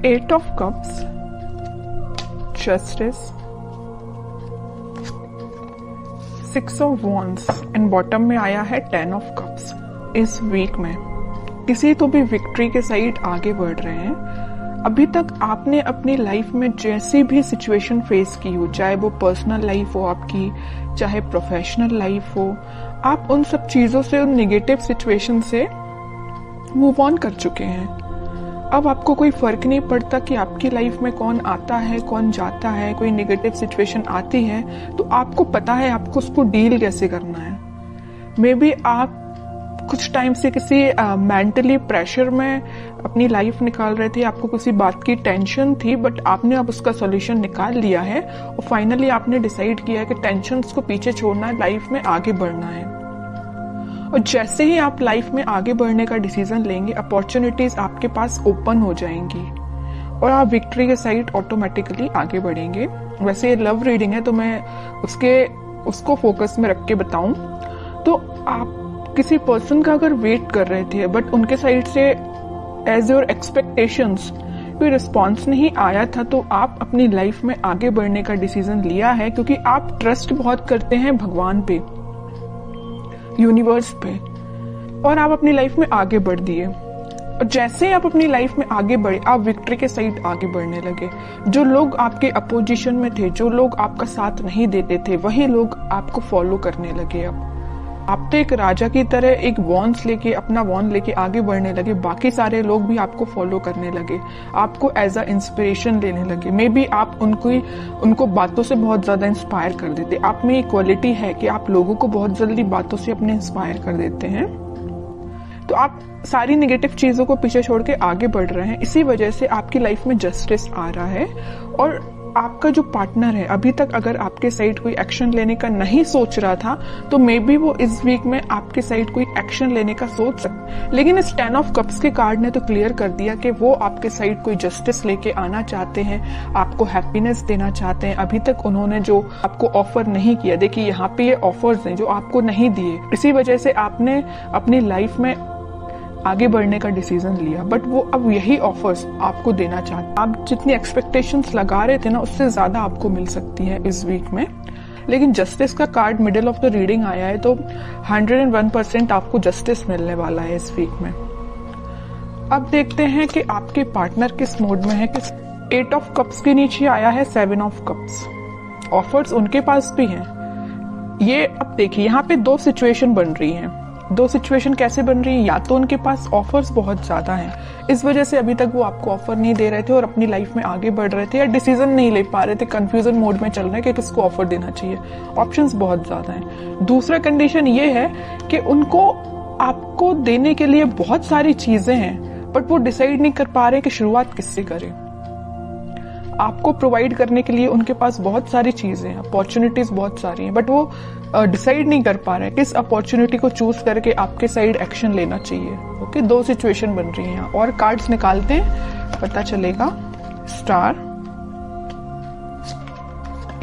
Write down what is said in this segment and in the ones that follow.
8 of Cups, Justice, 6 of Wands and bottom में आया है 10 of Cups। इस वीक में किसी तो भी विक्ट्री के साइड आगे बढ़ रहे हैं। अभी तक आपने अपनी लाइफ में जैसी भी सिचुएशन फेस की हो, चाहे वो पर्सनल लाइफ हो आपकी, चाहे प्रोफेशनल लाइफ हो, आप उन सब चीजों से, उन नेगेटिव सिचुएशन से मूव ऑन कर चुके हैं। अब आपको कोई फर्क नहीं पड़ता कि आपकी लाइफ में कौन आता है, कौन जाता है। कोई नेगेटिव सिचुएशन आती है तो आपको पता है आपको उसको डील कैसे करना है। मे बी आप कुछ टाइम से किसी मेंटली प्रेशर में अपनी लाइफ निकाल रहे थे, आपको किसी बात की टेंशन थी, बट आपने अब उसका सॉल्यूशन निकाल लिया है और फाइनली आपने डिसाइड किया है कि टेंशन्स को पीछे छोड़ना है, लाइफ में आगे बढ़ना है। और जैसे ही आप लाइफ में आगे बढ़ने का डिसीजन लेंगे, अपॉर्चुनिटीज आपके पास ओपन हो जाएंगी और आप विक्ट्री के साइड ऑटोमेटिकली आगे बढ़ेंगे। वैसे ये लव रीडिंग है तो मैं उसको फोकस में रख के बताऊं तो आप किसी पर्सन का अगर वेट कर रहे थे बट उनके साइड से एज योर एक्सपेक्टेशंस कोई रिस्पॉन्स नहीं आया था, तो आप अपनी लाइफ में आगे बढ़ने का डिसीजन लिया है क्योंकि आप ट्रस्ट बहुत करते हैं भगवान पे, यूनिवर्स पे, और आप अपनी लाइफ में आगे बढ़ दिए। और जैसे ही आप अपनी लाइफ में आगे बढ़े, आप विक्ट्री के साइड आगे बढ़ने लगे। जो लोग आपके अपोजिशन में थे, जो लोग आपका साथ नहीं देते थे, वही लोग आपको फॉलो करने लगे। अब आप तो एक राजा की तरह एक वॉन्स लेके, अपना वॉन्ड लेके आगे बढ़ने लगे। बाकी सारे लोग भी आपको फॉलो करने लगे, आपको एज अ इंस्पिरेशन लेने लगे। मे बी आप उनको बातों से बहुत ज्यादा इंस्पायर कर देते। आप में एक क्वालिटी है कि आप लोगों को बहुत जल्दी बातों से अपने इंस्पायर कर देते हैं। तो आप सारी नेगेटिव चीजों को पीछे छोड़ के आगे बढ़ रहे हैं। इसी वजह से आपकी लाइफ में जस्टिस आ रहा है। और आपका जो पार्टनर है, अभी तक अगर आपके साइड कोई एक्शन लेने का नहीं सोच रहा था तो मे बी वो इस वीक में आपके साइड कोई एक्शन लेने का सोच सकता। लेकिन इस 10 ऑफ कप्स के कार्ड ने तो क्लियर कर दिया कि वो आपके साइड कोई जस्टिस लेके आना चाहते हैं, आपको हैप्पीनेस देना चाहते हैं। अभी तक उन्होंने जो आपको ऑफर नहीं किया, देखिए यहाँ पे ये ऑफर्स हैं जो आपको नहीं दिए, इसी वजह से आपने अपनी लाइफ में आगे बढ़ने का डिसीजन लिया। बट वो अब यही ऑफर्स आपको देना चाहते। आप जितनी एक्सपेक्टेशंस लगा रहे थे ना, उससे ज्यादा आपको मिल सकती है इस वीक में। लेकिन जस्टिस का card middle of the reading आया है तो 101% आपको जस्टिस मिलने वाला है इस वीक में। अब देखते हैं कि आपके पार्टनर किस मोड में है। 8 ऑफ कप्स के नीचे आया है 7 ऑफ कप्स। ऑफर्स उनके पास भी हैं। ये अब देखिए यहाँ पे दो सिचुएशन बन रही हैं। दो सिचुएशन कैसे बन रही है? या तो उनके पास ऑफर्स बहुत ज्यादा हैं, इस वजह से अभी तक वो आपको ऑफर नहीं दे रहे थे और अपनी लाइफ में आगे बढ़ रहे थे, या डिसीजन नहीं ले पा रहे थे, कंफ्यूजन मोड में चल रहे हैं कि किसको ऑफर देना चाहिए। ऑप्शंस बहुत ज्यादा हैं। दूसरा कंडीशन ये है कि उनको आपको देने के लिए बहुत सारी चीजें हैं बट वो डिसाइड नहीं कर पा रहे कि शुरुआत किससे करें। आपको प्रोवाइड करने के लिए उनके पास बहुत सारी चीजें हैं, अपॉर्चुनिटीज बहुत सारी हैं, बट वो डिसाइड नहीं कर पा रहे हैं किस अपॉर्चुनिटी को चूज करके आपके साइड एक्शन लेना चाहिए। ओके, दो सिचुएशन बन रही हैं। और कार्ड्स निकालते हैं, पता चलेगा। Star,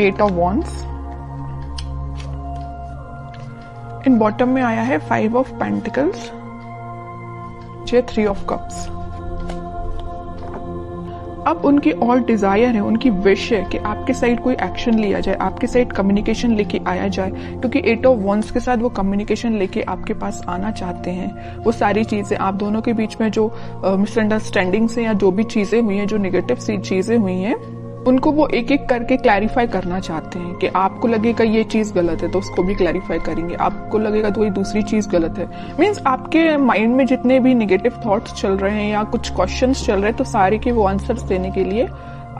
8 of wands, in bottom में आया है 5 ऑफ पेंटिकल्स, 3 ऑफ कप्स। अब उनकी और डिजायर है, उनकी विश है कि आपके साइड कोई एक्शन लिया जाए, आपके साइड कम्युनिकेशन लेके आया जाए, क्योंकि 8 ऑफ वॉन्ड्स के साथ वो कम्युनिकेशन लेके आपके पास आना चाहते हैं। वो सारी चीजें आप दोनों के बीच में जो मिसअंडरस्टैंडिंग्स हैं या जो भी चीजें हुई हैं, जो नेगेटिव चीजें हुई हैं, उनको वो एक एक करके क्लैरिफाई करना चाहते हैं। कि आपको लगेगा ये चीज गलत है तो उसको भी क्लैरिफाई करेंगे, आपको लगेगा तो ये दूसरी चीज गलत है। मीन्स आपके माइंड में जितने भी नेगेटिव थॉट्स चल रहे हैं या कुछ क्वेश्चंस चल रहे हैं, तो सारे के वो आंसर्स देने के लिए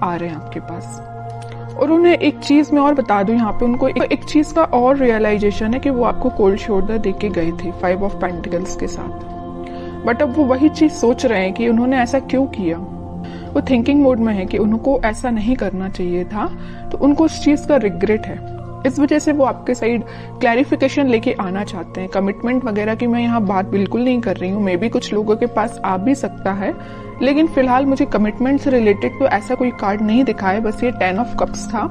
आ रहे हैं आपके पास। और उन्हें एक चीज मैं और बता दूं, यहाँ पे उनको एक चीज का और रियलाइजेशन है कि वो आपको कोल्ड शोल्डर दे के गए थे 5 ऑफ पेंटिकल्स के साथ, बट अब वो वही चीज सोच रहे हैं कि उन्होंने ऐसा क्यों किया। वो थिंकिंग मोड में है कि उनको ऐसा नहीं करना चाहिए था, तो उनको उस चीज का रिग्रेट है। इस वजह से वो आपके साइड क्लैरिफिकेशन लेके आना चाहते हैं। कमिटमेंट वगैरह की मैं यहाँ बात बिल्कुल नहीं कर रही हूँ, मे बी कुछ लोगों के पास आ भी सकता है, लेकिन फिलहाल मुझे कमिटमेंट से रिलेटेड तो ऐसा कोई कार्ड नहीं दिखा है। बस ये 10 ऑफ कप्स था,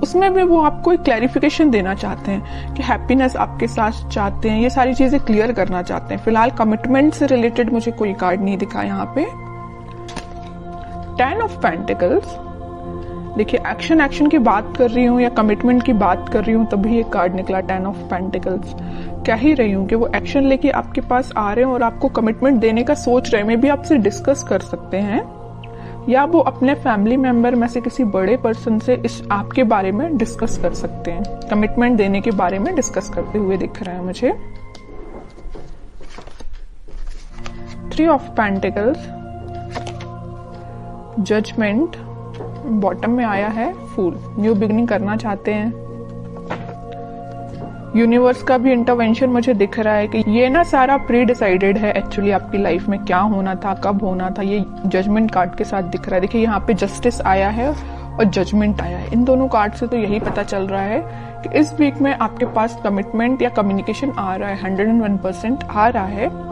उसमें भी वो आपको एक क्लैरिफिकेशन देना चाहते हैं कि हैप्पीनेस आपके साथ चाहते हैं, ये सारी चीजें क्लियर करना चाहते हैं। फिलहाल कमिटमेंट से रिलेटेड मुझे कोई कार्ड नहीं दिखा यहाँ पे। 10 ऑफ पेंटिकल्स, देखिए एक्शन की बात कर रही हूँ या कमिटमेंट की बात कर रही हूँ तभी ये कार्ड निकला 10 ऑफ पेंटिकल्स। कह ही रही हूँ कि वो एक्शन लेके आपके पास आ रहे हैं और आपको कमिटमेंट देने का सोच रहे हैं। मे भी आपसे डिस्कस कर सकते हैं या वो अपने फैमिली मेंबर में से किसी बड़े पर्सन से इस आपके बारे में डिस्कस कर सकते हैं, कमिटमेंट देने के बारे में डिस्कस करते हुए दिख रहा है मुझे। 3 ऑफ पेंटिकल्स, जजमेंट, बॉटम में आया है फूल, न्यू बिगनिंग करना चाहते हैं। यूनिवर्स का भी इंटरवेंशन मुझे दिख रहा है कि ये ना सारा प्री डिसाइडेड है एक्चुअली आपकी लाइफ में क्या होना था, कब होना था, ये जजमेंट कार्ड के साथ दिख रहा है। देखिए यहाँ पे जस्टिस आया है और जजमेंट आया है। इन दोनों कार्ड से तो यही पता चल रहा है कि इस वीक में आपके पास कमिटमेंट या कम्युनिकेशन आ रहा है, 101% आ रहा है।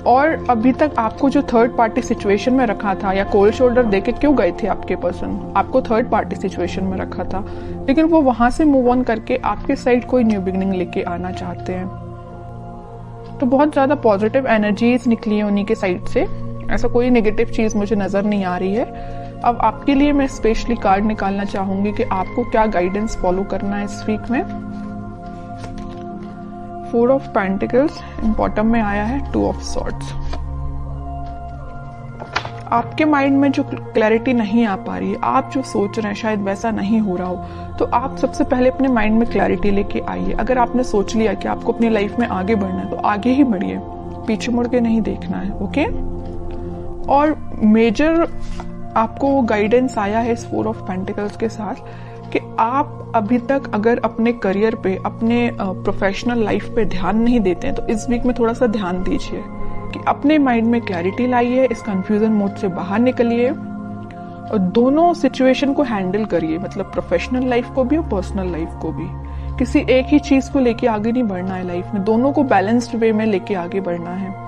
और अभी तक आपको जो थर्ड पार्टी सिचुएशन में रखा था या कोल्ड शोल्डर देके क्यों गए थे आपके पर्सन, आपको थर्ड पार्टी सिचुएशन में रखा था, लेकिन वो वहां से मूव ऑन करके आपके साइड कोई न्यू बिगनिंग लेके आना चाहते हैं। तो बहुत ज्यादा पॉजिटिव एनर्जीज निकली है उन्हीं के साइड से, ऐसा कोई नेगेटिव चीज मुझे नजर नहीं आ रही है। अब आपके लिए मैं स्पेशली कार्ड निकालना चाहूंगी कि आपको क्या गाइडेंस फॉलो करना है इस वीक में। 4 ऑफ पेंटिकल्स, बॉटम में आया है 2 ऑफ सॉर्ड्स। आपके माइंड में जो क्लैरिटी नहीं आ पा रही है, आप जो सोच रहे हैं शायद वैसा नहीं हो रहा हो, तो आप सबसे पहले अपने माइंड में क्लैरिटी लेके आइए। अगर आपने सोच लिया कि आपको अपनी लाइफ में आगे बढ़ना है तो आगे ही बढ़िए, पीछे मुड़ के नहीं देखना है, ओके। और मेजर आपको गाइडेंस आया है इस 4 ऑफ पेंटिकल्स के साथ कि आप अभी तक अगर अपने करियर पे, अपने प्रोफेशनल लाइफ पे ध्यान नहीं देते हैं तो इस वीक में थोड़ा सा ध्यान dीजिए कि अपने माइंड में क्लैरिटी लाइए, इस कंफ्यूजन मोड से बाहर निकलिए और दोनों सिचुएशन को हैंडल करिए, मतलब प्रोफेशनल लाइफ को भी और पर्सनल लाइफ को भी। किसी एक ही चीज को लेके आगे नहीं बढ़ना है लाइफ में, दोनों को बैलेंस्ड वे में लेके आगे बढ़ना है।